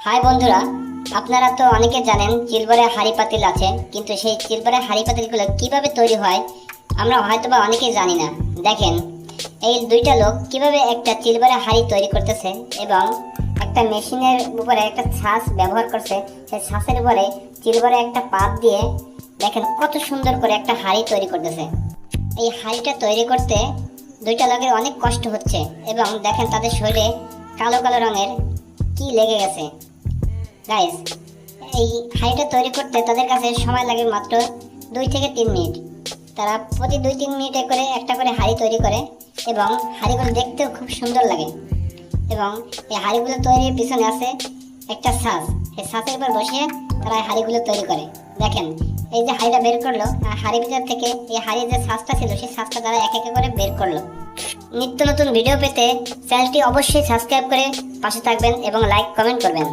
High বন্ধুরা, আপনারা তো অনেকে জানেন চিলবারে হাঁড়ি পাতিল আছে, কিন্তু সেই চিলবারে হাঁড়ি পাতিলগুলো কিভাবে তৈরি হয় আমরা হয়তোবা অনেকেই জানি না। দেখেন, এই দুইটা লোক কিভাবে একটা চিলবারে হাঁড়ি তৈরি করতেছে এবং একটা মেশিনের উপরে একটা ছাঁচ ব্যবহার করছে। সেই ছাঁচের উপরে চিলবারে একটা পাত দিয়ে দেখেন কত সুন্দর করে একটা হাঁড়ি তৈরি করতেছে। এই হাঁড়িটা তৈরি করতে দুইটা লোকের অনেক কষ্ট হচ্ছে এবং দেখেন তাদের শরীরে কালো কালো রঙের কি লেগে গেছে। গাইস, এই হাঁড়িটা তৈরি করতে তাদের কাছে সময় লাগে মাত্র 2 থেকে 3 মিনিট। তারা প্রতি 2-3 মিনিটে করে একটা করে হাঁড়ি তৈরি করে এবং হাঁড়িগুলো দেখতেও খুব সুন্দর লাগে। এবং এই হাঁড়িগুলো তৈরির পিছনে আছে একটা ছাঁচ, এই ছাঁচের উপর বসিয়ে তারা হাঁড়িগুলো তৈরি করে। দেখেন, এই যে হাঁড়িটা বের করলো, হাঁড়ির ভিতর থেকে এই হাঁড়ির যে ছাঁচটা ছিল সেই ছাঁচটা তারা এক এক করে বের করলো। নিত্য নতুন ভিডিও পেতে চ্যানেলটি অবশ্যই সাবস্ক্রাইব করে পাশে থাকবেন এবং লাইক কমেন্ট করবেন।